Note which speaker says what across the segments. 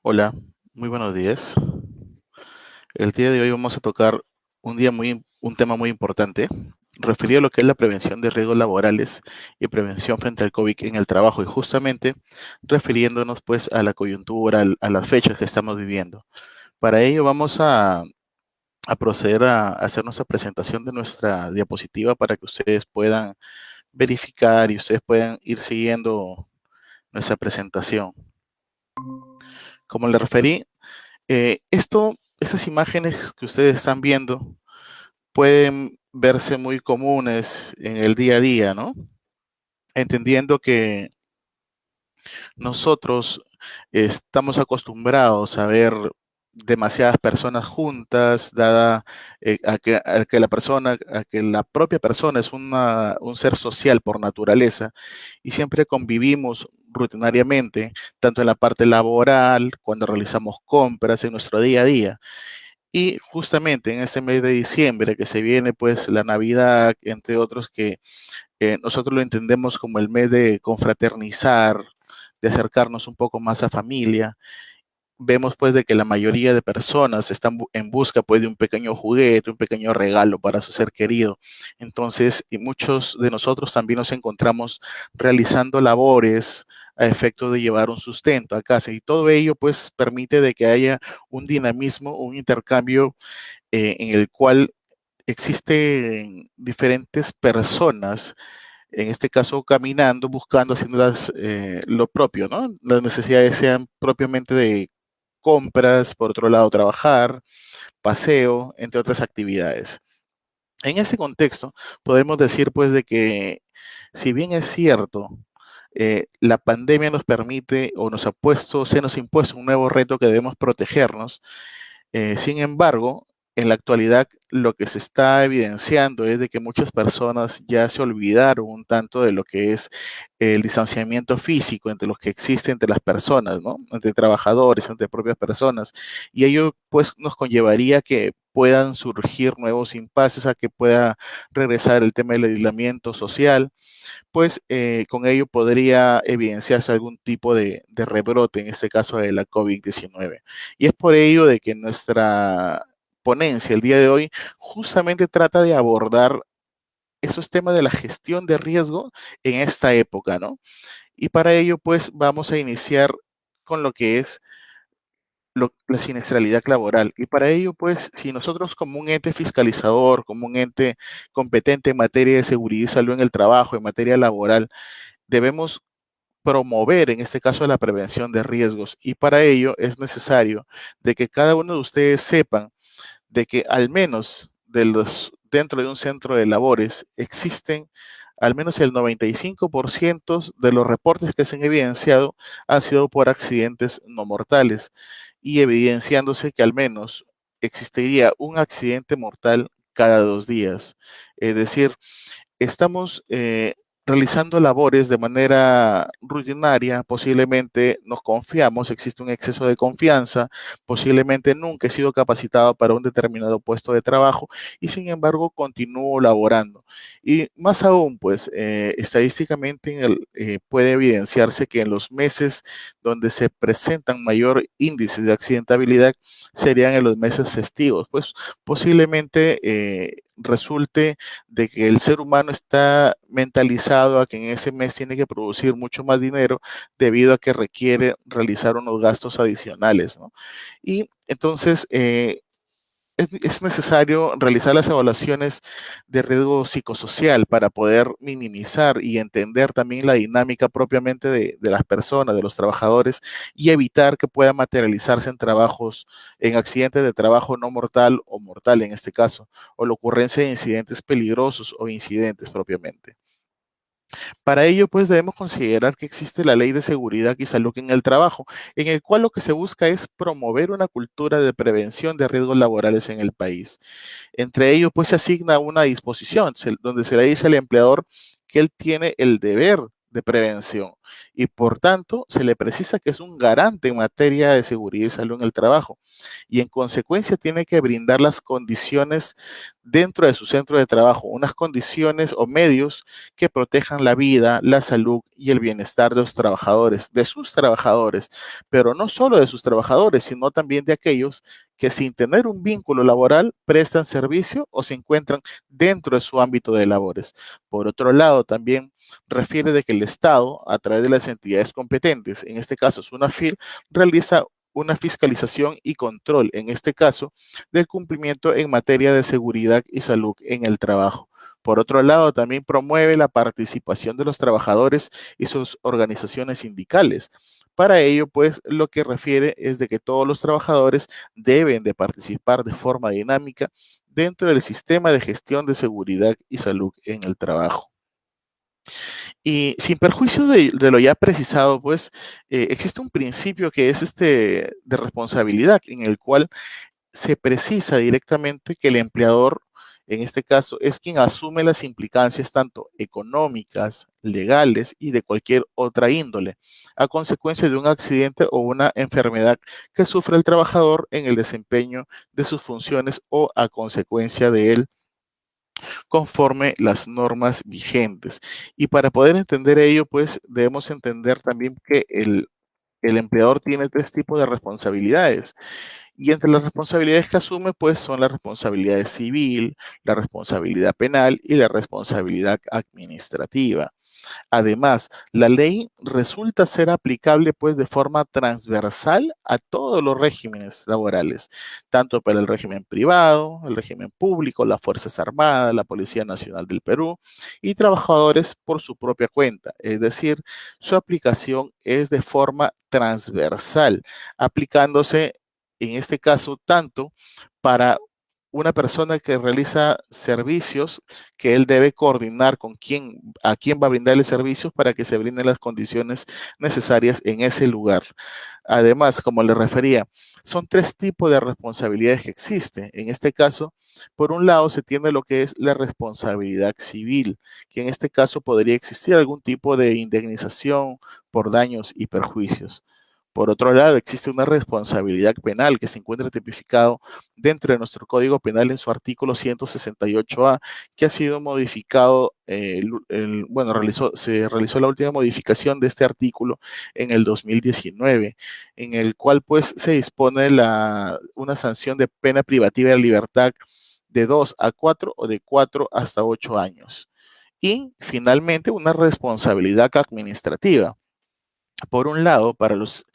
Speaker 1: Hola, muy buenos días. El día de hoy vamos a tocar un tema muy importante, referido a lo que es la prevención de riesgos laborales y prevención frente al COVID en el trabajo, y justamente refiriéndonos pues a la coyuntura, a las fechas que estamos viviendo. Para ello vamos a proceder a hacer nuestra presentación de nuestra diapositiva para que ustedes puedan verificar y ustedes puedan ir siguiendo nuestra presentación. Como le referí, estas imágenes que ustedes están viendo pueden verse muy comunes en el día a día, ¿no? Entendiendo que nosotros estamos acostumbrados a ver demasiadas personas juntas, dada a que la propia persona es un ser social por naturaleza y siempre convivimos rutinariamente, tanto en la parte laboral, cuando realizamos compras en nuestro día a día. Y justamente en ese mes de diciembre que se viene pues la Navidad, entre otros que nosotros lo entendemos como el mes de confraternizar, de acercarnos un poco más a familia, vemos pues de que la mayoría de personas están en busca pues de un pequeño juguete, un pequeño regalo para su ser querido. Entonces, y muchos de nosotros también nos encontramos realizando labores a efecto de llevar un sustento a casa, y todo ello pues permite de que haya un dinamismo, un intercambio en el cual existen diferentes personas, en este caso caminando, buscando, haciendo lo propio, ¿no? Las necesidades sean propiamente de compras, por otro lado trabajar, paseo, entre otras actividades. En ese contexto, podemos decir pues de que si bien es cierto, la pandemia nos permite o se nos ha impuesto un nuevo reto que debemos protegernos. Sin embargo, en la actualidad lo que se está evidenciando es de que muchas personas ya se olvidaron un tanto de lo que es el distanciamiento físico entre los que existe entre las personas, ¿no? Entre trabajadores, entre propias personas. Y ello pues nos conllevaría que puedan surgir nuevos impases, a que pueda regresar el tema del aislamiento social, pues con ello podría evidenciarse algún tipo de rebrote, en este caso de la COVID-19. Y es por ello de que nuestra ponencia el día de hoy justamente trata de abordar esos temas de la gestión de riesgo en esta época, ¿no? Y para ello, pues vamos a iniciar con lo que es la siniestralidad laboral. Y para ello, pues, si nosotros como un ente fiscalizador, como un ente competente en materia de seguridad y salud en el trabajo, en materia laboral, debemos promover, en este caso, la prevención de riesgos. Y para ello es necesario de que cada uno de ustedes sepan de que al menos dentro de un centro de labores existen al menos el 95% de los reportes que se han evidenciado han sido por accidentes no mortales, y evidenciándose que al menos existiría un accidente mortal cada 2 días. Es decir, estamos realizando labores de manera rutinaria, posiblemente nos confiamos, existe un exceso de confianza, posiblemente nunca he sido capacitado para un determinado puesto de trabajo y sin embargo continúo laborando. Y más aún, pues estadísticamente puede evidenciarse que en los meses donde se presentan mayor índice de accidentabilidad serían en los meses festivos, pues posiblemente resulte de que el ser humano está mentalizado a que en ese mes tiene que producir mucho más dinero debido a que requiere realizar unos gastos adicionales, ¿no? Y entonces es necesario realizar las evaluaciones de riesgo psicosocial para poder minimizar y entender también la dinámica propiamente de las personas, de los trabajadores, y evitar que pueda materializarse en accidentes de trabajo no mortal o mortal en este caso, o la ocurrencia de incidentes peligrosos o incidentes propiamente. Para ello, pues debemos considerar que existe la Ley de Seguridad y Salud en el Trabajo, en el cual lo que se busca es promover una cultura de prevención de riesgos laborales en el país. Entre ellos, pues se asigna una disposición donde se le dice al empleador que él tiene el deber de prevención y por tanto se le precisa que es un garante en materia de seguridad y salud en el trabajo y en consecuencia tiene que brindar las condiciones dentro de su centro de trabajo, unas condiciones o medios que protejan la vida, la salud y el bienestar de los trabajadores, de sus trabajadores, pero no solo de sus trabajadores, sino también de aquellos que sin tener un vínculo laboral prestan servicio o se encuentran dentro de su ámbito de labores. Por otro lado, también refiere de que el Estado, a través de las entidades competentes, en este caso SUNAFIL, realiza una fiscalización y control, en este caso, del cumplimiento en materia de seguridad y salud en el trabajo. Por otro lado, también promueve la participación de los trabajadores y sus organizaciones sindicales. Para ello, pues, lo que refiere es de que todos los trabajadores deben de participar de forma dinámica dentro del sistema de gestión de seguridad y salud en el trabajo. Y sin perjuicio de lo ya precisado, pues existe un principio que es este de responsabilidad, en el cual se precisa directamente que el empleador, en este caso, es quien asume las implicancias tanto económicas, legales y de cualquier otra índole, a consecuencia de un accidente o una enfermedad que sufre el trabajador en el desempeño de sus funciones o a consecuencia de él conforme las normas vigentes. Y para poder entender ello, pues debemos entender también que el empleador tiene tres tipos de responsabilidades. Y entre las responsabilidades que asume, pues son la responsabilidad civil, la responsabilidad penal y la responsabilidad administrativa. Además, la ley resulta ser aplicable pues de forma transversal a todos los regímenes laborales, tanto para el régimen privado, el régimen público, las Fuerzas Armadas, la Policía Nacional del Perú y trabajadores por su propia cuenta. Es decir, su aplicación es de forma transversal, aplicándose en este caso tanto para una persona que realiza servicios que él debe coordinar con quién, a quién va a brindarle servicios para que se brinden las condiciones necesarias en ese lugar. Además, como le refería, son tres tipos de responsabilidades que existen. En este caso, por un lado, se tiene lo que es la responsabilidad civil, que en este caso podría existir algún tipo de indemnización por daños y perjuicios. Por otro lado, existe una responsabilidad penal que se encuentra tipificado dentro de nuestro Código Penal en su artículo 168A, que ha sido modificado, bueno, se realizó la última modificación de este artículo en el 2019, en el cual pues se dispone una sanción de pena privativa de libertad de 2 a 4 o de 4 hasta 8 años. Y finalmente una responsabilidad administrativa por un lado, para los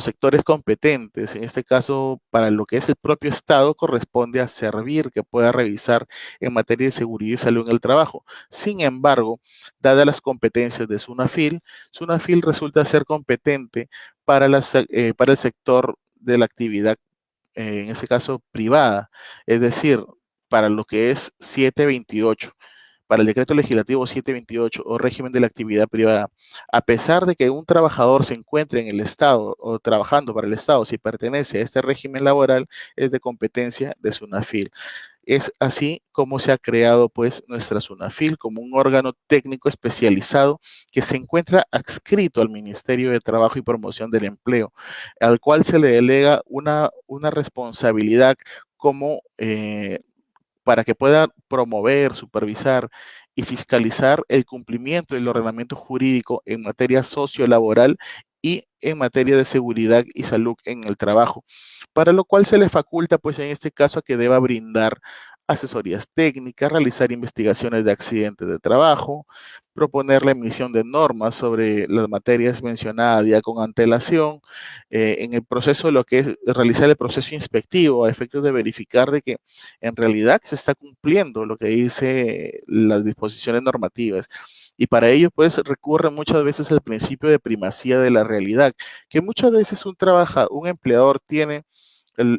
Speaker 1: sectores competentes, en este caso, para lo que es el propio Estado, corresponde a servir que pueda revisar en materia de seguridad y salud en el trabajo. Sin embargo, dadas las competencias de SUNAFIL, SUNAFIL resulta ser competente para el sector de la actividad, en este caso, privada, es decir, para lo que es 728 para el decreto legislativo 728 o régimen de la actividad privada, a pesar de que un trabajador se encuentre en el Estado o trabajando para el Estado, si pertenece a este régimen laboral, es de competencia de SUNAFIL. Es así como se ha creado pues nuestra SUNAFIL como un órgano técnico especializado que se encuentra adscrito al Ministerio de Trabajo y Promoción del Empleo, al cual se le delega una responsabilidad como para que pueda promover, supervisar y fiscalizar el cumplimiento del ordenamiento jurídico en materia sociolaboral y en materia de seguridad y salud en el trabajo, para lo cual se le faculta, pues en este caso, a que deba brindar asesorías técnicas, realizar investigaciones de accidentes de trabajo, proponer la emisión de normas sobre las materias mencionadas ya con antelación, en el proceso de lo que es realizar el proceso inspectivo a efectos de verificar de que en realidad se está cumpliendo lo que dice las disposiciones normativas. Y para ello, pues, recurre muchas veces al principio de primacía de la realidad, que muchas veces un empleador tiene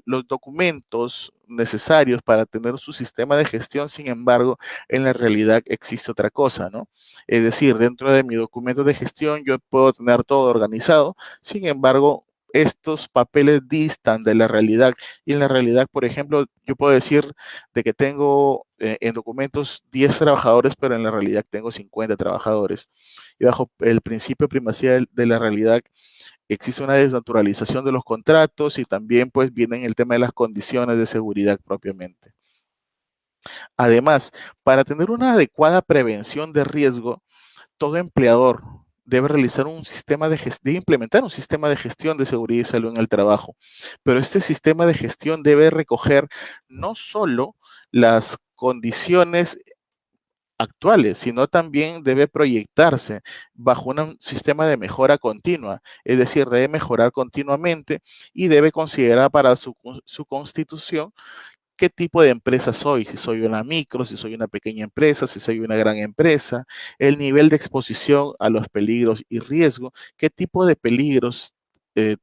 Speaker 1: los documentos necesarios para tener su sistema de gestión, sin embargo, en la realidad existe otra cosa, ¿no? Es decir, dentro de mi documento de gestión yo puedo tener todo organizado, sin embargo, estos papeles distan de la realidad. Y en la realidad, por ejemplo, yo puedo decir de que tengo en documentos 10 trabajadores, pero en la realidad tengo 50 trabajadores. Y bajo el principio de primacía de la realidad, existe una desnaturalización de los contratos y también pues viene el tema de las condiciones de seguridad propiamente. Además, para tener una adecuada prevención de riesgo, todo empleador debe realizar un sistema debe implementar un sistema de gestión de seguridad y salud en el trabajo. Pero este sistema de gestión debe recoger no solo las condiciones actuales, sino también debe proyectarse bajo un sistema de mejora continua, es decir, debe mejorar continuamente y debe considerar para su constitución qué tipo de empresa soy, si soy una micro, si soy una pequeña empresa, si soy una gran empresa, el nivel de exposición a los peligros y riesgo, qué tipo de peligros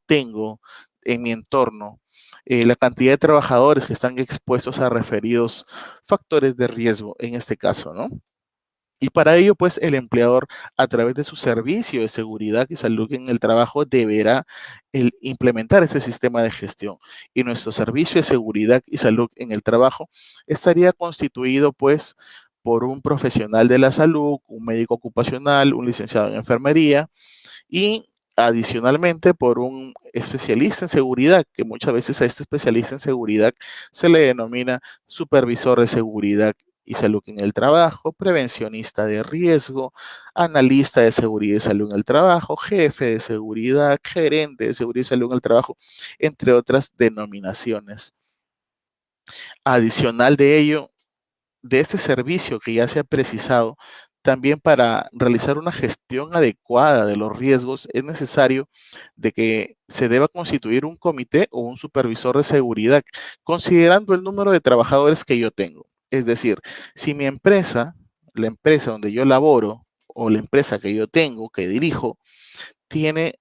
Speaker 1: tengo en mi entorno, la cantidad de trabajadores que están expuestos a referidos factores de riesgo en este caso, ¿no? Y para ello, pues, el empleador, a través de su servicio de seguridad y salud en el trabajo, deberá implementar ese sistema de gestión. Y nuestro servicio de seguridad y salud en el trabajo estaría constituido, pues, por un profesional de la salud, un médico ocupacional, un licenciado en enfermería y adicionalmente por un especialista en seguridad, que muchas veces a este especialista en seguridad se le denomina supervisor de seguridad y salud en el trabajo, prevencionista de riesgo, analista de seguridad y salud en el trabajo, jefe de seguridad, gerente de seguridad y salud en el trabajo, entre otras denominaciones. Adicional de ello, de este servicio que ya se ha precisado, también para realizar una gestión adecuada de los riesgos es necesario de que se deba constituir un comité o un supervisor de seguridad, considerando el número de trabajadores que yo tengo. Es decir, si mi empresa, la empresa donde yo laboro o la empresa que yo tengo, que dirijo, tiene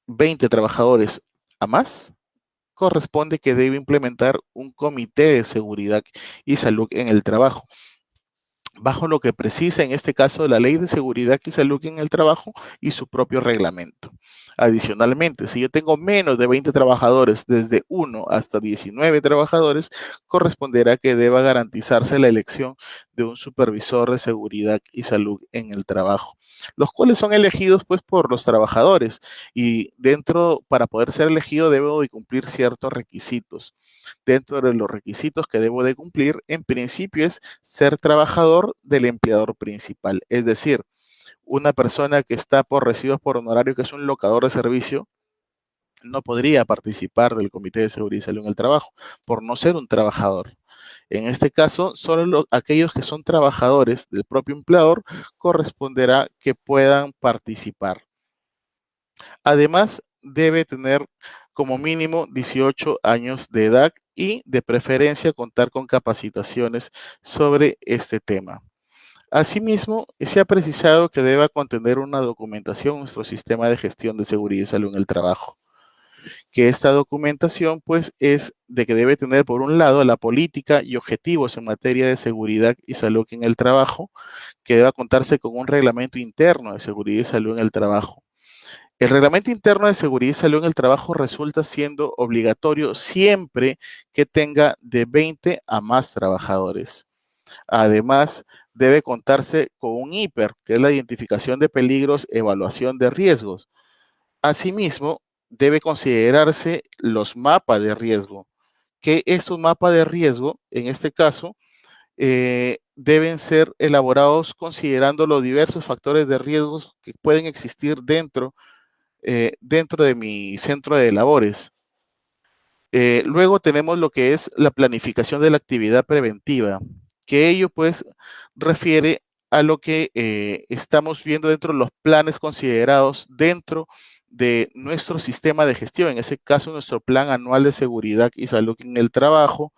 Speaker 1: 20 trabajadores a más, corresponde que debe implementar un comité de seguridad y salud en el trabajo bajo lo que precisa en este caso la Ley de Seguridad y Salud en el Trabajo y su propio reglamento. Adicionalmente, si yo tengo menos de 20 trabajadores, desde 1 hasta 19 trabajadores, corresponderá que deba garantizarse la elección de un supervisor de seguridad y salud en el trabajo, los cuales son elegidos pues por los trabajadores y para poder ser elegido debo de cumplir ciertos requisitos. Dentro de los requisitos que debo de cumplir, en principio es ser trabajador del empleador principal. Es decir, una persona que está por residuos por honorario, que es un locador de servicio, no podría participar del Comité de Seguridad y Salud en el Trabajo por no ser un trabajador. En este caso, solo aquellos que son trabajadores del propio empleador corresponderá que puedan participar. Además, debe tener como mínimo 18 años de edad y de preferencia contar con capacitaciones sobre este tema. Asimismo, se ha precisado que deba contener una documentación nuestro sistema de gestión de seguridad y salud en el trabajo, que esta documentación pues es de que debe tener por un lado la política y objetivos en materia de seguridad y salud en el trabajo, que deba contarse con un reglamento interno de seguridad y salud en el trabajo. El reglamento interno de seguridad y salud en el trabajo resulta siendo obligatorio siempre que tenga de 20 a más trabajadores. Además, debe contarse con un IPER, que es la identificación de peligros, evaluación de riesgos. Asimismo, debe considerarse los mapas de riesgo, que estos mapas de riesgo, en este caso, deben ser elaborados considerando los diversos factores de riesgos que pueden existir dentro de mi centro de labores. Luego tenemos lo que es la planificación de la actividad preventiva, que ello pues refiere a lo que estamos viendo dentro de los planes considerados dentro de nuestro sistema de gestión, en ese caso nuestro plan anual de seguridad y salud en el trabajo.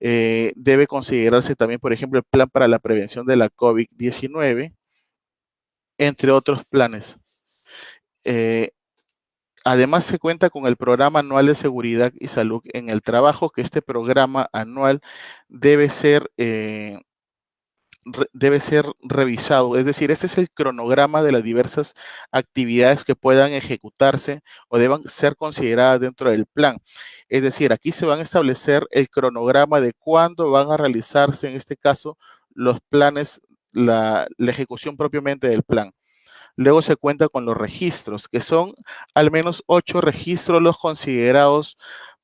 Speaker 1: Debe considerarse también, por ejemplo, el plan para la prevención de la COVID-19, entre otros planes. Eh, Además, se cuenta con el programa anual de seguridad y salud en el trabajo, que este programa anual debe ser debe ser revisado. Es decir, este es el cronograma de las diversas actividades que puedan ejecutarse o deban ser consideradas dentro del plan. Es decir, aquí se van a establecer el cronograma de cuándo van a realizarse, en este caso, los planes, la ejecución propiamente del plan. Luego se cuenta con los registros, que son al menos 8 registros los considerados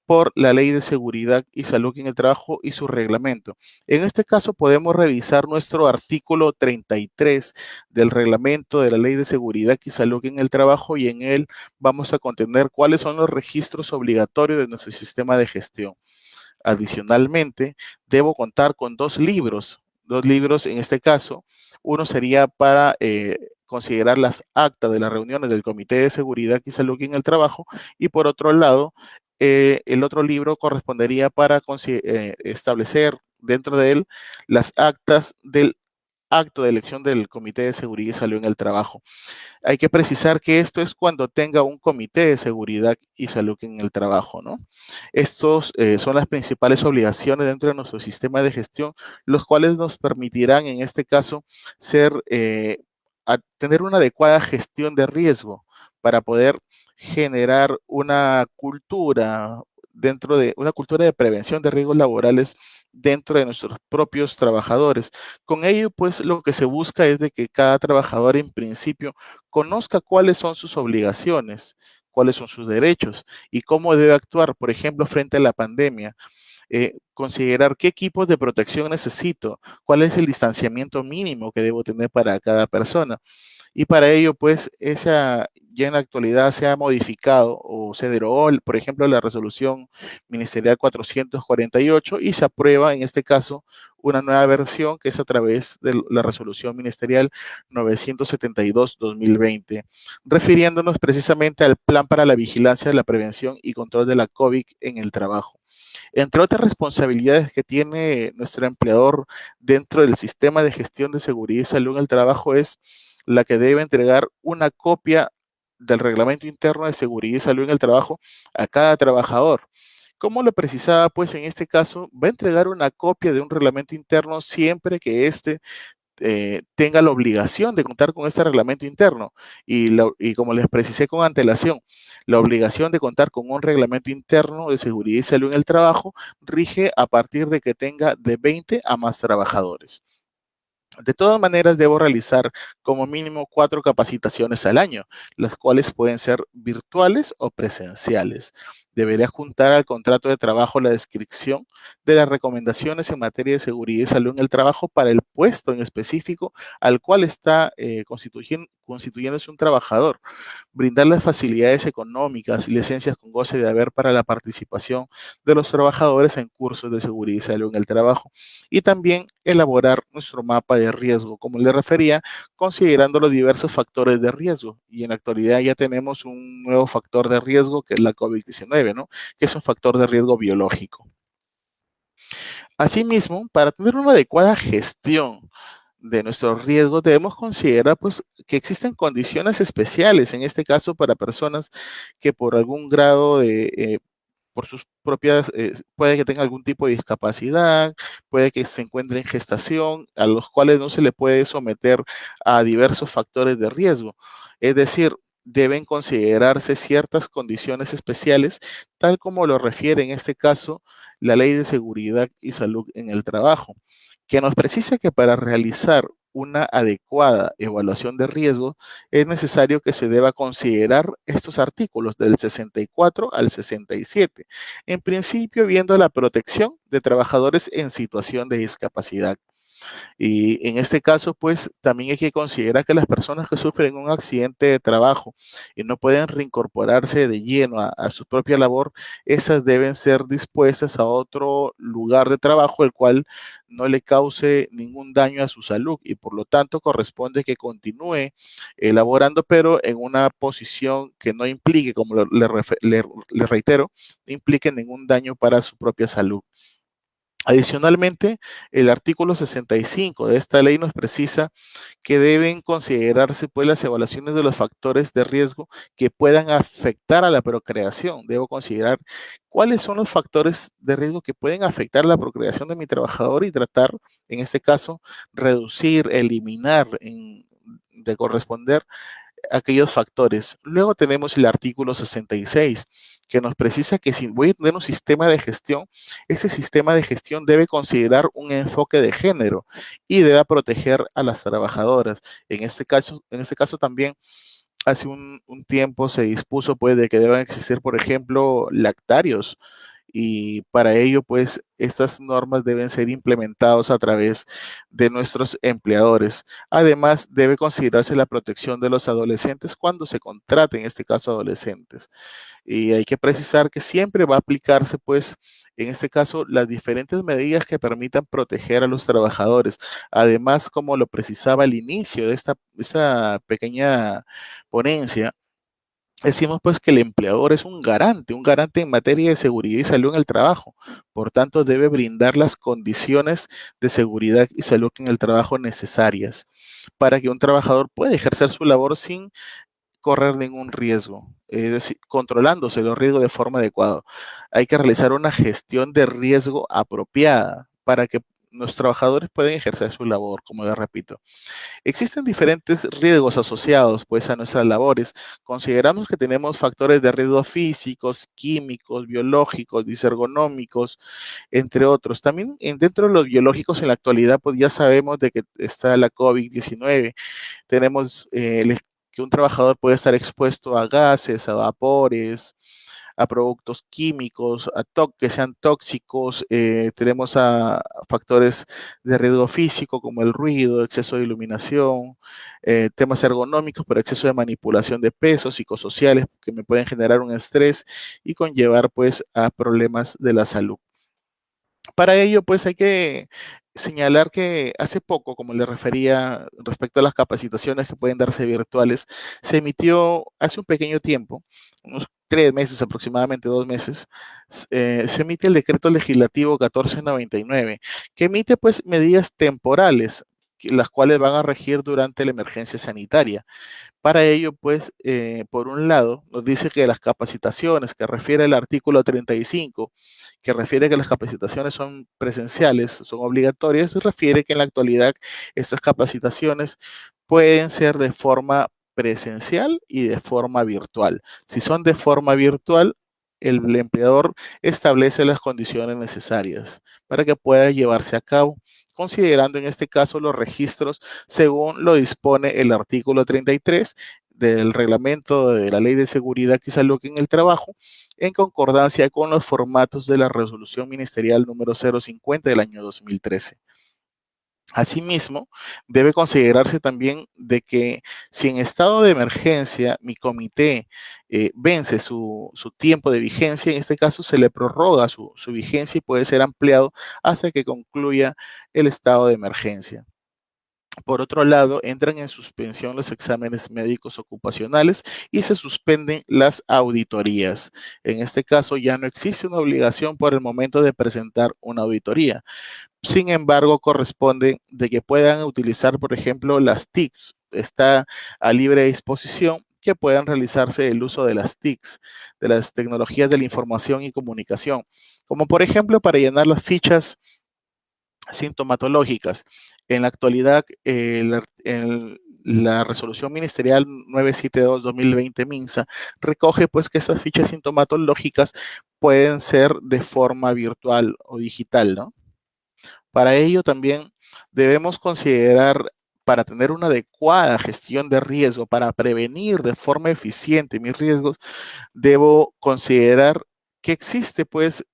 Speaker 1: por la Ley de Seguridad y Salud en el Trabajo y su reglamento. En este caso podemos revisar nuestro artículo 33 del reglamento de la Ley de Seguridad y Salud en el Trabajo, y en él vamos a contener cuáles son los registros obligatorios de nuestro sistema de gestión. Adicionalmente, debo contar con dos libros en este caso. Uno sería para considerar las actas de las reuniones del Comité de Seguridad y Salud en el Trabajo, y por otro lado, el otro libro correspondería para establecer dentro de él las actas del acto de elección del Comité de Seguridad y Salud en el Trabajo. Hay que precisar que esto es cuando tenga un comité de seguridad y salud en el trabajo, ¿no? Estos son las principales obligaciones dentro de nuestro sistema de gestión, los cuales nos permitirán, en este caso, tener una adecuada gestión de riesgo para poder generar una cultura dentro de una cultura de prevención de riesgos laborales dentro de nuestros propios trabajadores. Con ello, pues, lo que se busca es de que cada trabajador en principio conozca cuáles son sus obligaciones, cuáles son sus derechos y cómo debe actuar, por ejemplo, frente a la pandemia. Considerar qué equipos de protección necesito, cuál es el distanciamiento mínimo que debo tener para cada persona. Y para ello, pues, esa ya en la actualidad se ha modificado o se derogó, por ejemplo, la resolución ministerial 448, y se aprueba en este caso una nueva versión que es a través de la resolución ministerial 972-2020, refiriéndonos precisamente al plan para la vigilancia, la prevención y control de la COVID en el trabajo. Entre otras responsabilidades que tiene nuestro empleador dentro del sistema de gestión de seguridad y salud en el trabajo es la que debe entregar una copia del reglamento interno de seguridad y salud en el trabajo a cada trabajador. Como lo precisaba, pues en este caso va a entregar una copia de un reglamento interno siempre que éste tenga la obligación de contar con este reglamento interno. Y como les precisé con antelación, la obligación de contar con un reglamento interno de seguridad y salud en el trabajo rige a partir de que tenga de 20 a más trabajadores. De todas maneras, debo realizar como mínimo 4 capacitaciones al año, las cuales pueden ser virtuales o presenciales. Deberé juntar al contrato de trabajo la descripción de las recomendaciones en materia de seguridad y salud en el trabajo para el puesto en específico al cual está constituyéndose un trabajador, brindar las facilidades económicas y licencias con goce de haber para la participación de los trabajadores en cursos de seguridad y salud en el trabajo, y también elaborar nuestro mapa de riesgo, como le refería, considerando los diversos factores de riesgo. Y en la actualidad ya tenemos un nuevo factor de riesgo que es la COVID-19, ¿no? Que es un factor de riesgo biológico. Asimismo, para tener una adecuada gestión de nuestros riesgos, debemos considerar pues, que existen condiciones especiales, en este caso para personas que por algún grado por sus propias, puede que tenga algún tipo de discapacidad, puede que se encuentre en gestación, a los cuales no se le puede someter a diversos factores de riesgo. Es decir, deben considerarse ciertas condiciones especiales, tal como lo refiere en este caso la Ley de Seguridad y Salud en el Trabajo, que nos precisa que para realizar una adecuada evaluación de riesgo, es necesario que se deba considerar estos artículos del 64 al 67. En principio, viendo la protección de trabajadores en situación de discapacidad. Y en este caso, pues también hay que considerar que las personas que sufren un accidente de trabajo y no pueden reincorporarse de lleno a su propia labor, esas deben ser dispuestas a otro lugar de trabajo, el cual no le cause ningún daño a su salud, y por lo tanto corresponde que continúe elaborando, pero en una posición que no implique, como le reitero, no implique ningún daño para su propia salud. Adicionalmente, el artículo 65 de esta ley nos precisa que deben considerarse pues las evaluaciones de los factores de riesgo que puedan afectar a la procreación. Debo considerar cuáles son los factores de riesgo que pueden afectar la procreación de mi trabajador y tratar, en este caso, reducir, eliminar, de corresponder aquellos factores. Luego tenemos el artículo 66, que nos precisa que si voy a tener un sistema de gestión, ese sistema de gestión debe considerar un enfoque de género y debe proteger a las trabajadoras. En este caso también hace un tiempo se dispuso pues de que deban existir, por ejemplo, lactarios y para ello, pues, estas normas deben ser implementadas a través de nuestros empleadores. Además, debe considerarse la protección de los adolescentes cuando se contraten, en este caso, adolescentes. Y hay que precisar que siempre va a aplicarse, pues, en este caso, las diferentes medidas que permitan proteger a los trabajadores. Además, como lo precisaba al inicio de esta pequeña ponencia, decimos pues que el empleador es un garante en materia de seguridad y salud en el trabajo. Por tanto, debe brindar las condiciones de seguridad y salud en el trabajo necesarias para que un trabajador pueda ejercer su labor sin correr ningún riesgo, es decir, controlándose los riesgos de forma adecuada. Hay que realizar una gestión de riesgo apropiada para que los trabajadores puedan ejercer su labor, como les repito. Existen diferentes riesgos asociados pues a nuestras labores. Consideramos que tenemos factores de riesgo físicos, químicos, biológicos, disergonómicos, entre otros. También dentro de los biológicos en la actualidad pues ya sabemos de que está la COVID-19. Tenemos que un trabajador puede estar expuesto a gases, a vapores, a productos químicos, que sean tóxicos, tenemos a factores de riesgo físico como el ruido, exceso de iluminación, temas ergonómicos por exceso de manipulación de pesos, psicosociales que me pueden generar un estrés y conllevar pues a problemas de la salud. Para ello, pues hay que señalar que hace poco, como le refería respecto a las capacitaciones que pueden darse virtuales, se emitió hace un pequeño tiempo, unos 3 meses aproximadamente, 2 meses, se emite el decreto legislativo 1499, que emite pues medidas temporales, las cuales van a regir durante la emergencia sanitaria. Para ello, pues, por un lado, nos dice que las capacitaciones que refiere el artículo 35, que refiere que las capacitaciones son presenciales, son obligatorias, se refiere que en la actualidad estas capacitaciones pueden ser de forma presencial y de forma virtual. Si son de forma virtual, el empleador establece las condiciones necesarias para que pueda llevarse a cabo, considerando en este caso los registros según lo dispone el artículo 33 del reglamento de la Ley de Seguridad y Salud en el Trabajo, en concordancia con los formatos de la resolución ministerial número 050 del año 2013. Asimismo, debe considerarse también de que si en estado de emergencia mi comité vence su tiempo de vigencia, en este caso se le prorroga su vigencia y puede ser ampliado hasta que concluya el estado de emergencia. Por otro lado, entran en suspensión los exámenes médicos ocupacionales y se suspenden las auditorías. En este caso, ya no existe una obligación por el momento de presentar una auditoría. Sin embargo, corresponde de que puedan utilizar, por ejemplo, las TICs. Está a libre disposición que puedan realizarse el uso de las TICs, de las tecnologías de la información y comunicación, como por ejemplo para llenar las fichas sintomatológicas. En la actualidad, la resolución ministerial 972-2020 MINSA recoge pues que estas fichas sintomatológicas pueden ser de forma virtual o digital, ¿no? Para ello también debemos considerar, para tener una adecuada gestión de riesgo, para prevenir de forma eficiente mis riesgos, debo considerar que existe pues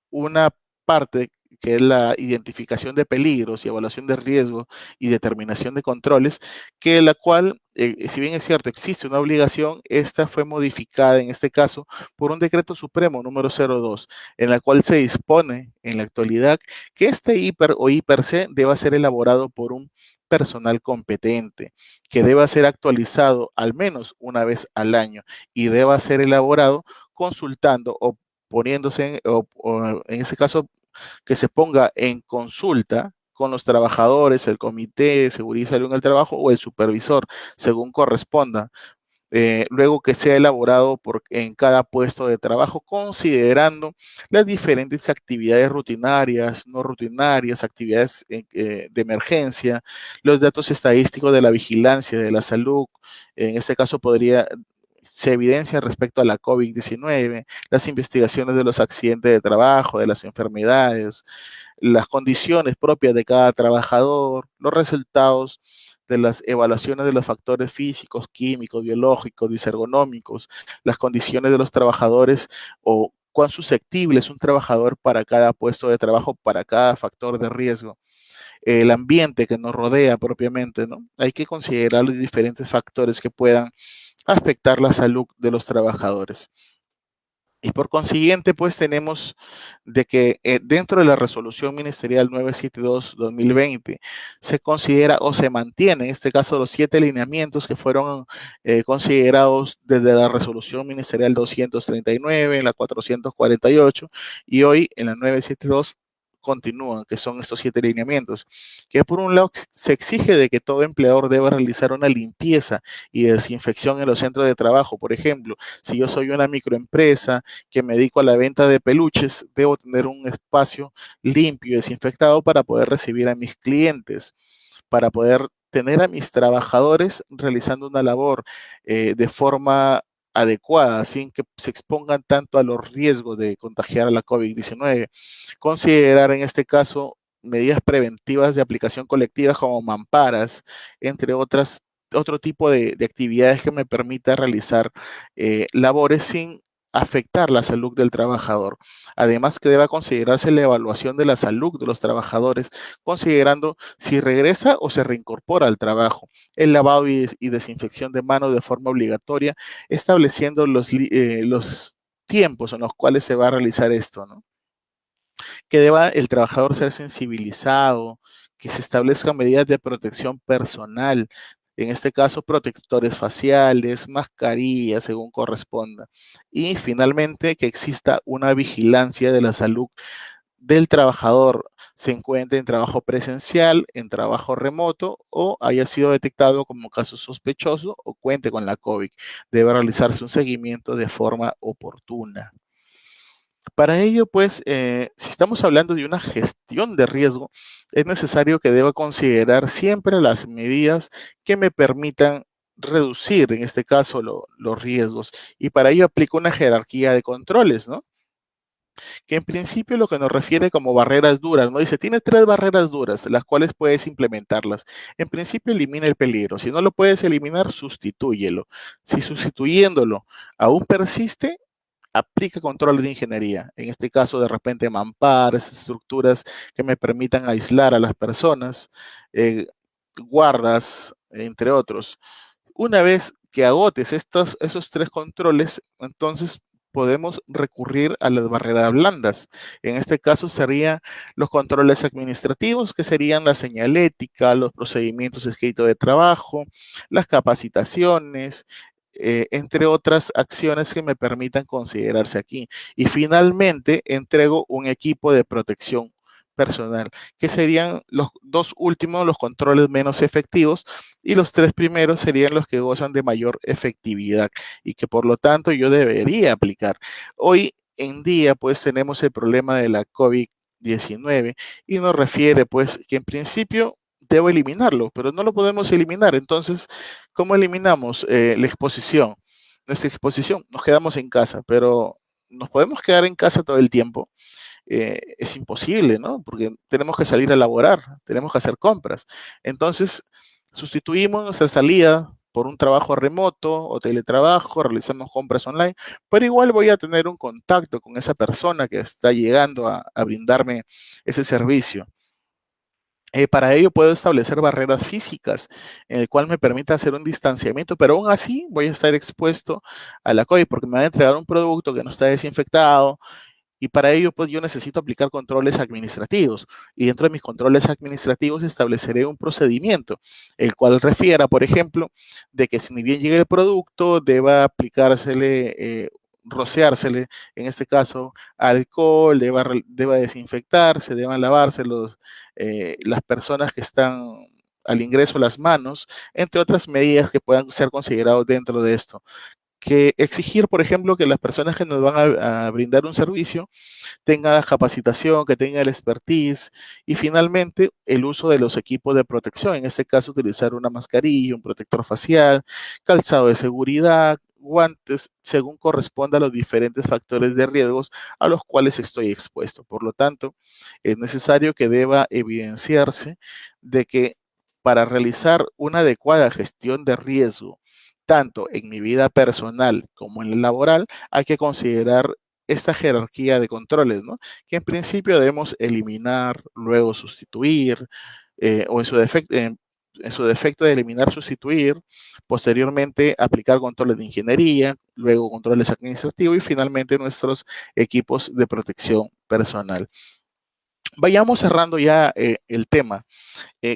Speaker 1: una parte que es la identificación de peligros y evaluación de riesgos y determinación de controles, que la cual, si bien es cierto, existe una obligación, esta fue modificada en este caso por un decreto supremo número 02, en la cual se dispone en la actualidad que este hiper o hiper-C deba ser elaborado por un personal competente, que deba ser actualizado al menos una vez al año y deba ser elaborado consultando o poniéndose, o en ese caso, que se ponga en consulta con los trabajadores, el comité de seguridad y salud en el trabajo o el supervisor, según corresponda, luego que sea elaborado en cada puesto de trabajo, considerando las diferentes actividades rutinarias, no rutinarias, actividades de emergencia, los datos estadísticos de la vigilancia de la salud, en este caso se evidencia respecto a la COVID-19, las investigaciones de los accidentes de trabajo, de las enfermedades, las condiciones propias de cada trabajador, los resultados de las evaluaciones de los factores físicos, químicos, biológicos, disergonómicos, las condiciones de los trabajadores o cuán susceptible es un trabajador para cada puesto de trabajo, para cada factor de riesgo, el ambiente que nos rodea propiamente, ¿no? Hay que considerar los diferentes factores que puedan afectar la salud de los trabajadores. Y por consiguiente, pues tenemos de que dentro de la resolución ministerial 972-2020 se considera o se mantiene, en este caso, los 7 lineamientos que fueron considerados desde la resolución ministerial 239, en la 448 y hoy en la 972 continúan, que son estos 7 lineamientos, que por un lado se exige de que todo empleador deba realizar una limpieza y desinfección en los centros de trabajo. Por ejemplo, si yo soy una microempresa que me dedico a la venta de peluches, debo tener un espacio limpio y desinfectado para poder recibir a mis clientes, para poder tener a mis trabajadores realizando una labor de forma adecuada, sin que se expongan tanto a los riesgos de contagiar a la COVID-19. Considerar en este caso medidas preventivas de aplicación colectiva como mamparas, entre otro tipo de actividades que me permita realizar labores sin afectar la salud del trabajador. Además que deba considerarse la evaluación de la salud de los trabajadores, considerando si regresa o se reincorpora al trabajo, el lavado y desinfección de manos de forma obligatoria, estableciendo los tiempos en los cuales se va a realizar esto, ¿no? Que deba el trabajador ser sensibilizado, que se establezcan medidas de protección personal, en este caso protectores faciales, mascarillas, según corresponda. Y finalmente, que exista una vigilancia de la salud del trabajador, se encuentre en trabajo presencial, en trabajo remoto o haya sido detectado como caso sospechoso o cuente con la COVID. Debe realizarse un seguimiento de forma oportuna. Para ello, pues, si estamos hablando de una gestión de riesgo, es necesario que deba considerar siempre las medidas que me permitan reducir, en este caso, los riesgos. Y para ello aplico una jerarquía de controles, ¿no? Que en principio lo que nos refiere como barreras duras, ¿no? Dice, tiene 3 barreras duras, las cuales puedes implementarlas. En principio elimina el peligro. Si no lo puedes eliminar, sustitúyelo. Si sustituyéndolo aún persiste, aplica control de ingeniería. En este caso, de repente, mamparas, estructuras que me permitan aislar a las personas, eh, guardas, entre otros. Una vez que agotes esos 3 controles, entonces podemos recurrir a las barreras blandas. En este caso serían los controles administrativos, que serían la señalética, los procedimientos escritos de trabajo, las capacitaciones, entre otras acciones que me permitan considerarse aquí. Y finalmente, entrego un equipo de protección personal, que serían los 2 últimos, los controles menos efectivos, y los 3 primeros serían los que gozan de mayor efectividad y que por lo tanto yo debería aplicar. Hoy en día, pues tenemos el problema de la COVID-19 y nos refiere, pues, que en principio debo eliminarlo, pero no lo podemos eliminar. Entonces, ¿cómo eliminamos la exposición? Nuestra exposición, nos quedamos en casa, pero nos podemos quedar en casa todo el tiempo. Es imposible, ¿no? Porque tenemos que salir a laborar, tenemos que hacer compras. Entonces, sustituimos nuestra salida por un trabajo remoto o teletrabajo, realizamos compras online, pero igual voy a tener un contacto con esa persona que está llegando a brindarme ese servicio. Para ello puedo establecer barreras físicas en el cual me permita hacer un distanciamiento, pero aún así voy a estar expuesto a la COVID porque me va a entregar un producto que no está desinfectado, y para ello, pues yo necesito aplicar controles administrativos. Y dentro de mis controles administrativos estableceré un procedimiento, el cual refiera, por ejemplo, de que si ni bien llegue el producto, deba aplicársele rociársele, en este caso, alcohol, deba desinfectarse, deban lavarse las personas que están al ingreso las manos, entre otras medidas que puedan ser considerados dentro de esto. Que exigir, por ejemplo, que las personas que nos van a brindar un servicio tenga la capacitación, que tenga el expertise y finalmente el uso de los equipos de protección, en este caso utilizar una mascarilla, un protector facial, calzado de seguridad, guantes, según corresponda a los diferentes factores de riesgos a los cuales estoy expuesto. Por lo tanto, es necesario que deba evidenciarse de que para realizar una adecuada gestión de riesgo, tanto en mi vida personal como en la laboral, hay que considerar esta jerarquía de controles, ¿no? Que en principio debemos eliminar, luego sustituir, o en su defecto de eliminar, sustituir, posteriormente aplicar controles de ingeniería, luego controles administrativos y finalmente nuestros equipos de protección personal. Vayamos cerrando ya el tema.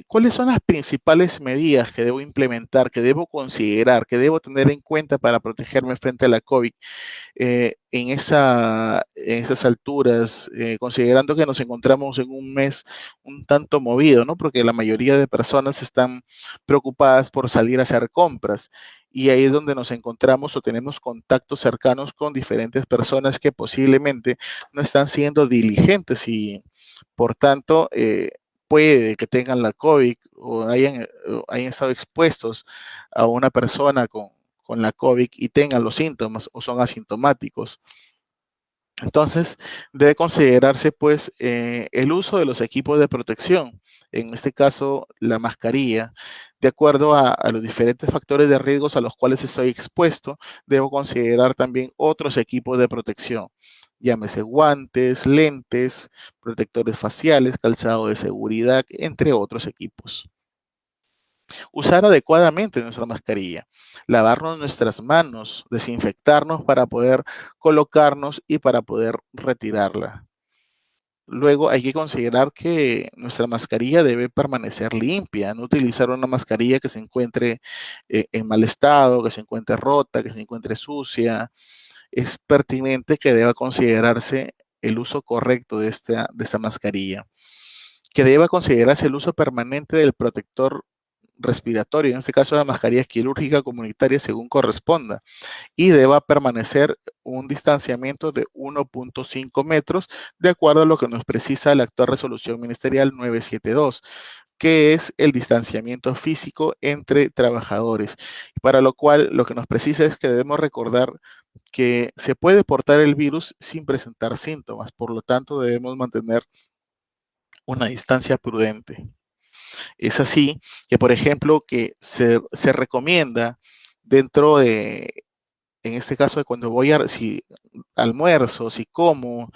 Speaker 1: ¿Cuáles son las principales medidas que debo implementar, que debo considerar, que debo tener en cuenta para protegerme frente a la COVID? En esas alturas, considerando que nos encontramos en un mes un tanto movido, ¿no? Porque la mayoría de personas están preocupadas por salir a hacer compras y ahí es donde nos encontramos o tenemos contactos cercanos con diferentes personas que posiblemente no están siendo diligentes y por tanto puede que tengan la COVID o hayan estado expuestos a una persona con la COVID y tengan los síntomas o son asintomáticos. Entonces, debe considerarse pues el uso de los equipos de protección, en este caso la mascarilla, de acuerdo a los diferentes factores de riesgos a los cuales estoy expuesto, debo considerar también otros equipos de protección, llámese guantes, lentes, protectores faciales, calzado de seguridad, entre otros equipos. Usar adecuadamente nuestra mascarilla, lavarnos nuestras manos, desinfectarnos para poder colocarnos y para poder retirarla. Luego hay que considerar que nuestra mascarilla debe permanecer limpia, no utilizar una mascarilla que se encuentre en mal estado, que se encuentre rota, que se encuentre sucia. Es pertinente que deba considerarse el uso correcto de esta mascarilla, que deba considerarse el uso permanente del protector respiratorio, en este caso la mascarilla quirúrgica comunitaria según corresponda, y deba permanecer un distanciamiento de 1.5 metros de acuerdo a lo que nos precisa la actual resolución ministerial 972, que es el distanciamiento físico entre trabajadores, para lo cual lo que nos precisa es que debemos recordar que se puede portar el virus sin presentar síntomas, por lo tanto debemos mantener una distancia prudente. Es así que, por ejemplo, que se recomienda dentro de, en este caso, de cuando si almuerzo, si como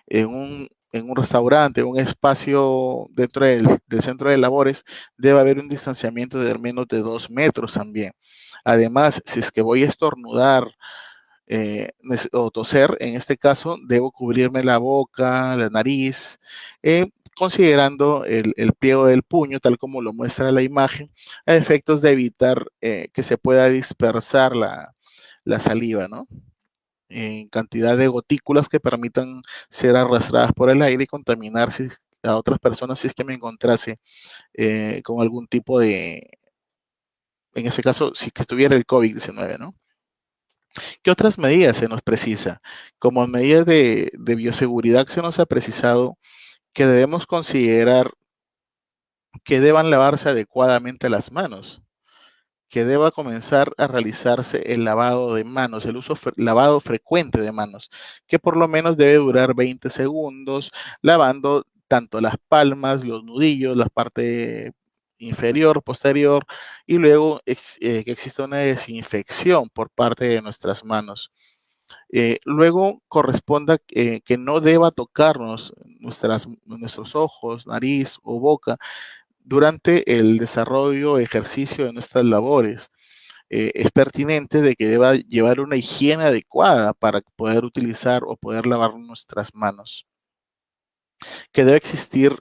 Speaker 1: en un restaurante, un espacio dentro del centro de labores, debe haber un distanciamiento de al menos de 2 metros también. Además, si es que voy a estornudar o toser, en este caso, debo cubrirme la boca, la nariz, considerando el pliego del puño, tal como lo muestra la imagen, a efectos de evitar que se pueda dispersar la saliva, ¿no? En cantidad de gotículas que permitan ser arrastradas por el aire y contaminar a otras personas si es que me encontrase con algún tipo en ese caso, si que estuviera el COVID-19, ¿no? ¿Qué otras medidas se nos precisa? Como medidas de bioseguridad se nos ha precisado que debemos considerar que deban lavarse adecuadamente las manos, que deba comenzar a realizarse el lavado de manos, el lavado frecuente de manos, que por lo menos debe durar 20 segundos, lavando tanto las palmas, los nudillos, la parte inferior, posterior, y luego que exista una desinfección por parte de nuestras manos. Luego corresponda que no deba tocarnos nuestros ojos, nariz o boca durante el desarrollo o ejercicio de nuestras labores. Es pertinente de que deba llevar una higiene adecuada para poder utilizar o poder lavar nuestras manos. Que debe existir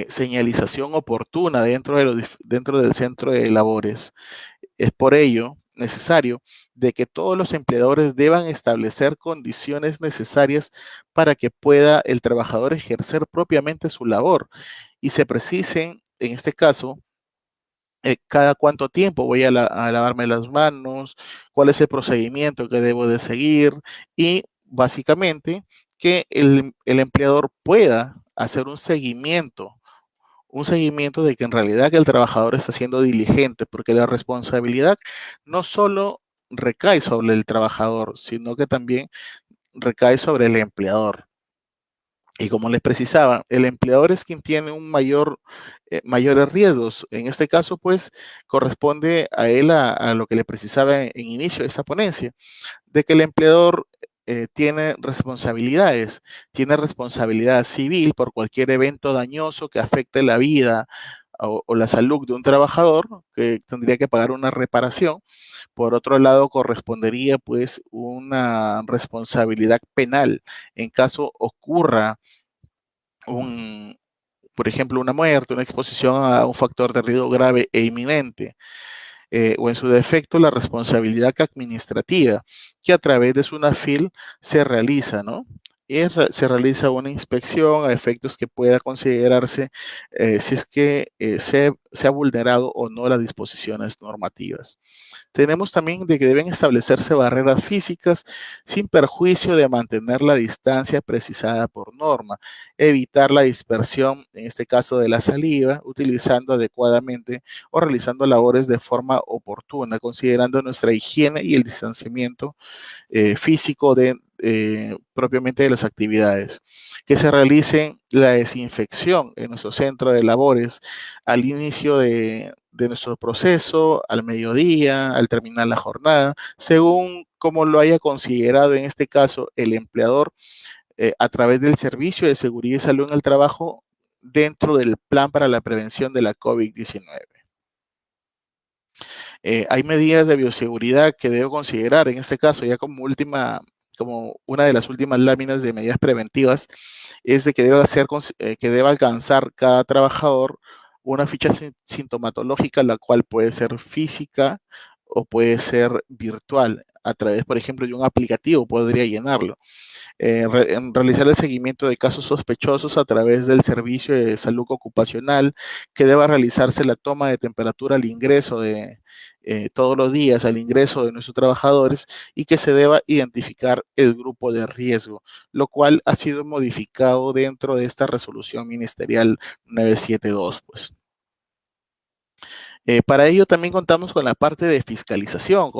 Speaker 1: señalización oportuna dentro del centro de labores. Es por ello necesario de que todos los empleadores deban establecer condiciones necesarias para que pueda el trabajador ejercer propiamente su labor y se precisen, en este caso, cada cuánto tiempo voy a lavarme las manos, cuál es el procedimiento que debo de seguir y básicamente que el empleador pueda hacer un seguimiento de que en realidad que el trabajador está siendo diligente, porque la responsabilidad no solo recae sobre el trabajador, sino que también recae sobre el empleador. Y como les precisaba, el empleador es quien tiene mayores riesgos. En este caso, pues, corresponde a él a lo que le precisaba en inicio de esta ponencia, de que el empleador tiene responsabilidad civil por cualquier evento dañoso que afecte la vida o la salud de un trabajador, que tendría que pagar una reparación. Por otro lado, correspondería pues una responsabilidad penal en caso ocurra un, por ejemplo, una muerte, una exposición a un factor de riesgo grave e inminente, o en su defecto la responsabilidad administrativa, que a través de SUNAFIL se realiza, ¿no? Se realiza una inspección a efectos que pueda considerarse si es que se ha vulnerado o no las disposiciones normativas. Tenemos también de que deben establecerse barreras físicas sin perjuicio de mantener la distancia precisada por norma, evitar la dispersión, en este caso de la saliva, utilizando adecuadamente o realizando labores de forma oportuna, considerando nuestra higiene y el distanciamiento físico propiamente de las actividades. Que se realice la desinfección en nuestro centro de labores al inicio de nuestro proceso, al mediodía, al terminar la jornada, según como lo haya considerado en este caso el empleador a través del Servicio de Seguridad y Salud en el Trabajo dentro del Plan para la Prevención de la COVID-19. Hay medidas de bioseguridad que debo considerar, en este caso, ya como una de las últimas láminas de medidas preventivas, es de que que deba alcanzar cada trabajador una ficha sintomatológica, la cual puede ser física o puede ser virtual. A través, por ejemplo, de un aplicativo podría llenarlo en realizar el seguimiento de casos sospechosos a través del servicio de salud ocupacional, que deba realizarse la toma de temperatura al ingreso de todos los días, al ingreso de nuestros trabajadores y que se deba identificar el grupo de riesgo, lo cual ha sido modificado dentro de esta resolución ministerial 972, pues. Para ello también contamos con la parte de fiscalización,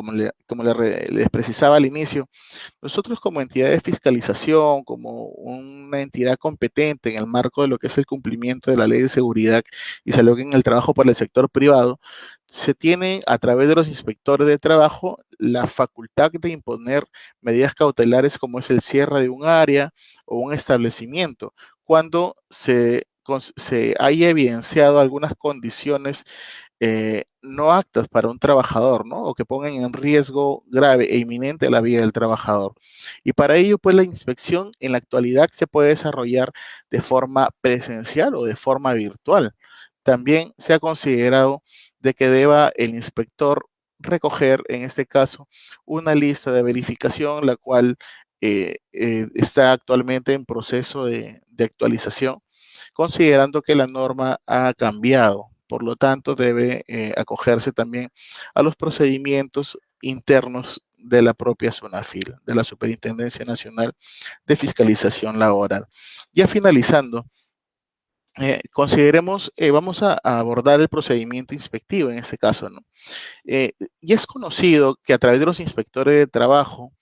Speaker 1: les precisaba al inicio. Nosotros como entidad de fiscalización, como una entidad competente en el marco de lo que es el cumplimiento de la Ley de Seguridad y Salud en el Trabajo para el sector privado, se tiene a través de los inspectores de trabajo la facultad de imponer medidas cautelares como es el cierre de un área o un establecimiento cuando se haya evidenciado algunas condiciones no aptas para un trabajador, ¿no? O que pongan en riesgo grave e inminente la vida del trabajador. Y para ello, pues la inspección en la actualidad se puede desarrollar de forma presencial o de forma virtual. También se ha considerado de que deba el inspector recoger, en este caso, una lista de verificación, la cual está actualmente en proceso de actualización, considerando que la norma ha cambiado. Por lo tanto, debe acogerse también a los procedimientos internos de la propia SUNAFIL, de la Superintendencia Nacional de Fiscalización Laboral. Ya finalizando, vamos a abordar el procedimiento inspectivo en este caso, ¿no? Y es conocido que a través de los inspectores de trabajo,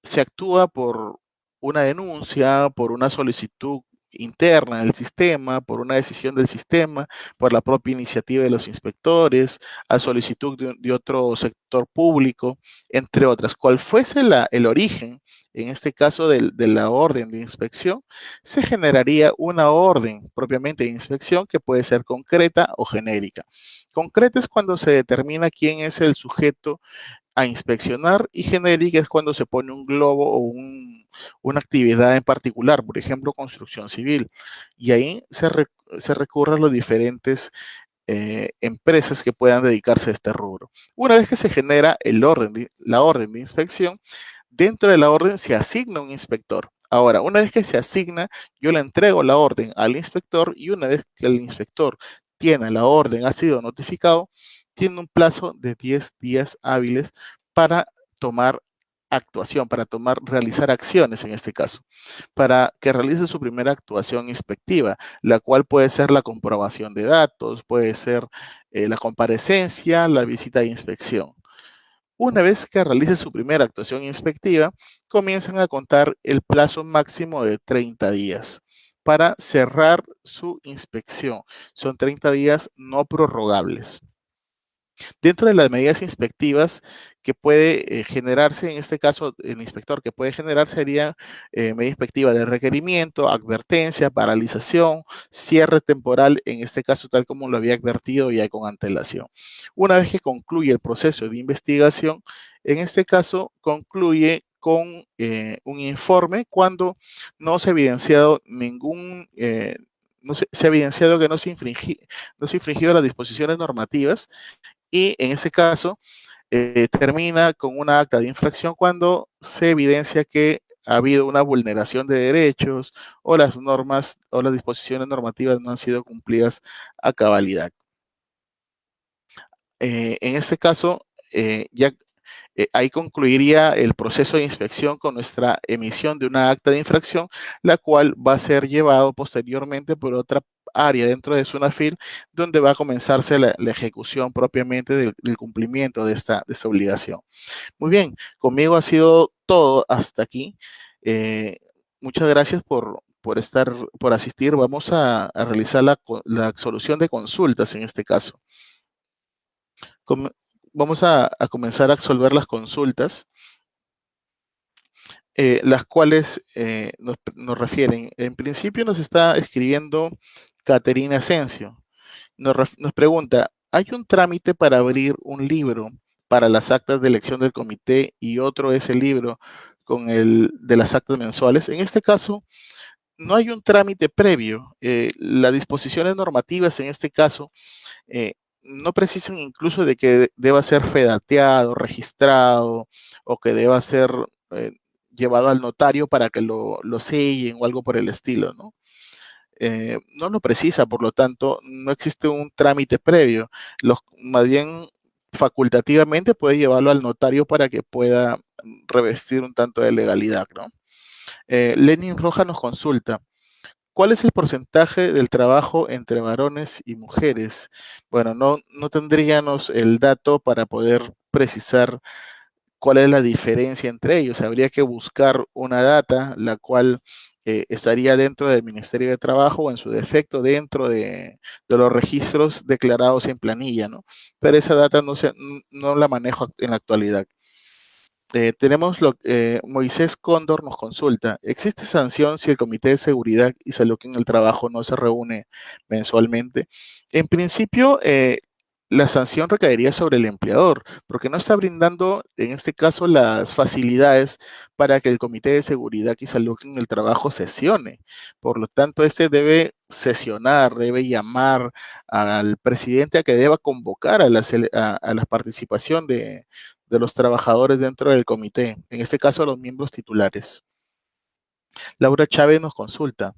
Speaker 1: se actúa por una denuncia, por una solicitud interna del sistema, por una decisión del sistema, por la propia iniciativa de los inspectores, a solicitud de otro sector público, entre otras. Cual fuese el origen, en este caso de la orden de inspección, se generaría una orden propiamente de inspección que puede ser concreta o genérica. Concreta es cuando se determina quién es el sujeto a inspeccionar y genérica es cuando se pone un globo o una actividad en particular, por ejemplo, construcción civil. Y ahí se recurre a los diferentes empresas que puedan dedicarse a este rubro. Una vez que se genera la orden de inspección, dentro de la orden se asigna un inspector. Ahora, una vez que se asigna, yo le entrego la orden al inspector y una vez que el inspector tiene la orden, ha sido notificado, tiene un plazo de 10 días hábiles para tomar actuación, para realizar acciones en este caso, para que realice su primera actuación inspectiva, la cual puede ser la comprobación de datos, puede ser la comparecencia, la visita de inspección. Una vez que realice su primera actuación inspectiva, comienzan a contar el plazo máximo de 30 días para cerrar su inspección. Son 30 días no prorrogables. Dentro de las medidas inspectivas que puede generarse, en este caso, el inspector que puede generar sería medida inspectiva de requerimiento, advertencia, paralización, cierre temporal, en este caso tal como lo había advertido ya con antelación. Una vez que concluye el proceso de investigación, en este caso concluye con un informe cuando no se ha evidenciado se ha evidenciado que no se infringido las disposiciones normativas y en ese caso termina con una acta de infracción cuando se evidencia que ha habido una vulneración de derechos o las normas o las disposiciones normativas no han sido cumplidas a cabalidad. En este caso, ya ahí concluiría el proceso de inspección con nuestra emisión de una acta de infracción, la cual va a ser llevado posteriormente por otra área dentro de Sunafil, donde va a comenzarse la ejecución propiamente del cumplimiento de esta obligación. Muy bien, conmigo ha sido todo hasta aquí. Eh, Muchas gracias por asistir. Vamos a realizar la solución de consultas en este caso. Com- Vamos a comenzar a resolver las consultas, las cuales nos refieren. En principio nos está escribiendo Caterina Asensio. Nos pregunta, ¿hay un trámite para abrir un libro para las actas de elección del comité y otro es el libro con el de las actas mensuales? En este caso, no hay un trámite previo. Las disposiciones normativas en este caso eh, no precisan incluso de que deba ser fedateado, registrado o que deba ser eh, llevado al notario para que lo sellen o algo por el estilo, ¿no? No lo precisa, por lo tanto, no existe un trámite previo. Más bien, facultativamente puede llevarlo al notario para que pueda revestir un tanto de legalidad, ¿no? Lenin Roja nos consulta. ¿Cuál es el porcentaje del trabajo entre varones y mujeres? Bueno, no tendríamos el dato para poder precisar cuál es la diferencia entre ellos. Habría que buscar una data, la cual estaría dentro del Ministerio de Trabajo o en su defecto dentro de los registros declarados en planilla, ¿no? Pero esa data no la manejo en la actualidad. Moisés Cóndor nos consulta, ¿existe sanción si el Comité de Seguridad y Salud en el Trabajo no se reúne mensualmente? En principio, la sanción recaería sobre el empleador, porque no está brindando, en este caso, las facilidades para que el Comité de Seguridad y Salud en el Trabajo sesione. Por lo tanto, este debe sesionar, debe llamar al presidente a que deba convocar a la participación de los trabajadores dentro del comité, en este caso los miembros titulares. Laura Chávez nos consulta,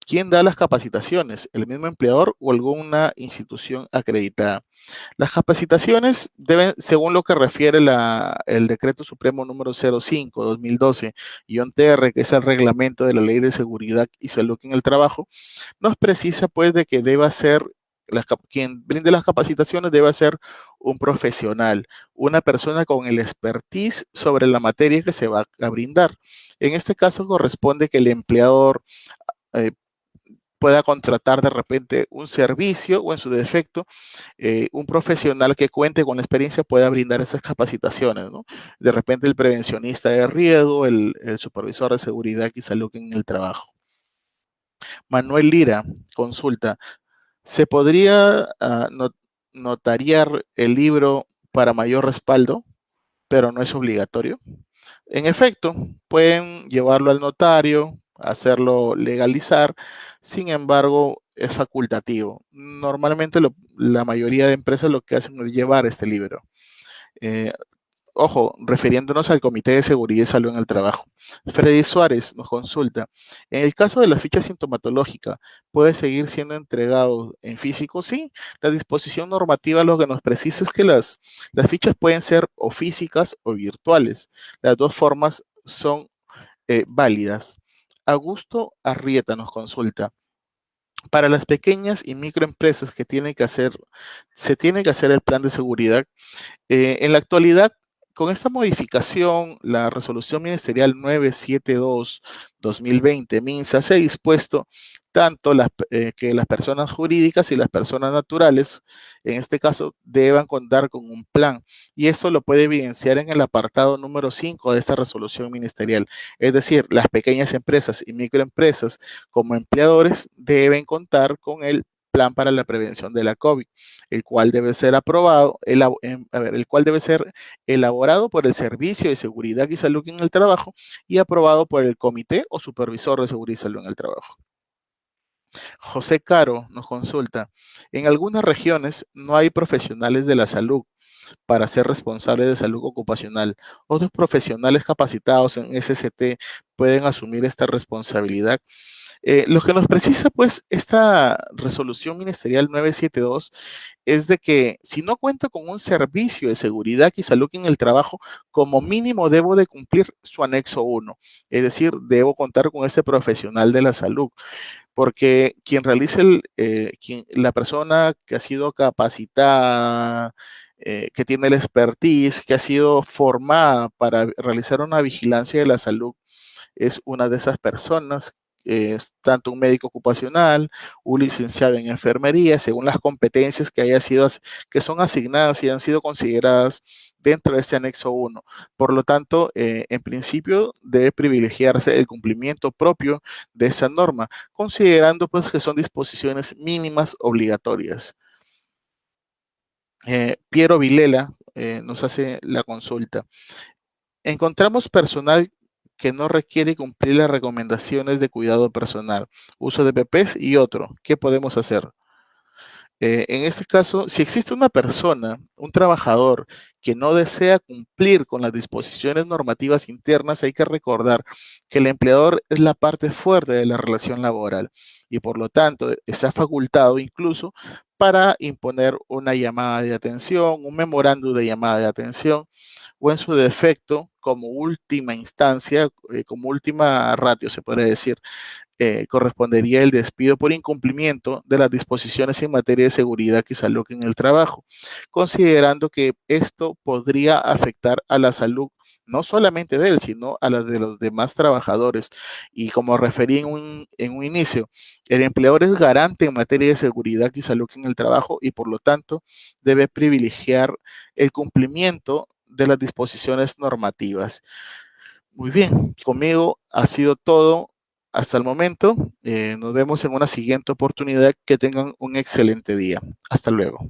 Speaker 1: ¿quién da las capacitaciones? ¿El mismo empleador o alguna institución acreditada? Las capacitaciones deben, según lo que refiere el Decreto Supremo número 05-2012-TR, que es el reglamento de la Ley de Seguridad y Salud en el Trabajo, nos precisa pues de que deba ser, quien brinde las capacitaciones debe ser un profesional, una persona con el expertise sobre la materia que se va a brindar. En este caso corresponde que el empleador eh, pueda contratar de repente un servicio o en su defecto un profesional que cuente con la experiencia pueda brindar esas capacitaciones, ¿no? De repente el prevencionista de riesgo, el supervisor de seguridad y salud en el trabajo. Manuel Lira consulta, ¿se podría notariar el libro para mayor respaldo, pero no es obligatorio? En efecto, pueden llevarlo al notario, hacerlo legalizar. Sin embargo, es facultativo. Normalmente la mayoría de empresas lo que hacen es llevar este libro. Eh, Ojo, refiriéndonos al Comité de Seguridad y Salud en el Trabajo. Freddy Suárez nos consulta. En el caso de la ficha sintomatológica, ¿puede seguir siendo entregado en físico? Sí, la disposición normativa lo que nos precisa es que las fichas pueden ser o físicas o virtuales. Las dos formas son válidas. Augusto Arrieta nos consulta. Para las pequeñas y microempresas que tienen que hacer, se tiene que hacer el plan de seguridad en la actualidad, con esta modificación, la resolución ministerial 972-2020, MINSA, se ha dispuesto tanto que las personas jurídicas y las personas naturales, en este caso, deban contar con un plan. Y esto lo puede evidenciar en el apartado número 5 de esta resolución ministerial. Es decir, las pequeñas empresas y microempresas como empleadores deben contar con el plan para la prevención de la COVID, el cual debe ser aprobado, el cual debe ser elaborado por el Servicio de Seguridad y Salud en el Trabajo y aprobado por el Comité o Supervisor de Seguridad y Salud en el Trabajo. José Caro nos consulta, en algunas regiones no hay profesionales de la salud para ser responsables de salud ocupacional. Otros profesionales capacitados en SCT pueden asumir esta responsabilidad. Lo que nos precisa, pues, esta resolución ministerial 972 es de que si no cuento con un servicio de seguridad y salud en el trabajo, como mínimo debo de cumplir su anexo 1, es decir, debo contar con este profesional de la salud, porque quien realice la persona que ha sido capacitada, que tiene el expertise, que ha sido formada para realizar una vigilancia de la salud, es una de esas personas, es tanto un médico ocupacional, un licenciado en enfermería, según las competencias que son asignadas y han sido consideradas dentro de este anexo 1. Por lo tanto, en principio debe privilegiarse el cumplimiento propio de esa norma, considerando pues que son disposiciones mínimas obligatorias. Piero Vilela nos hace la consulta. Encontramos personal que no requiere cumplir las recomendaciones de cuidado personal, uso de PPs y otro. ¿Qué podemos hacer? En este caso, si existe una persona, un trabajador que no desea cumplir con las disposiciones normativas internas, hay que recordar que el empleador es la parte fuerte de la relación laboral y por lo tanto está facultado incluso para imponer una llamada de atención, un memorando de llamada de atención o en su defecto, como última instancia, como última ratio, se podría decir, correspondería el despido por incumplimiento de las disposiciones en materia de seguridad y salud en el trabajo, considerando que esto podría afectar a la salud no solamente de él, sino a la de los demás trabajadores. Y como referí en un inicio, el empleador es garante en materia de seguridad y salud en el trabajo y por lo tanto debe privilegiar el cumplimiento de las disposiciones normativas. Muy bien, conmigo ha sido todo hasta el momento. Nos vemos en una siguiente oportunidad. Que tengan un excelente día. Hasta luego.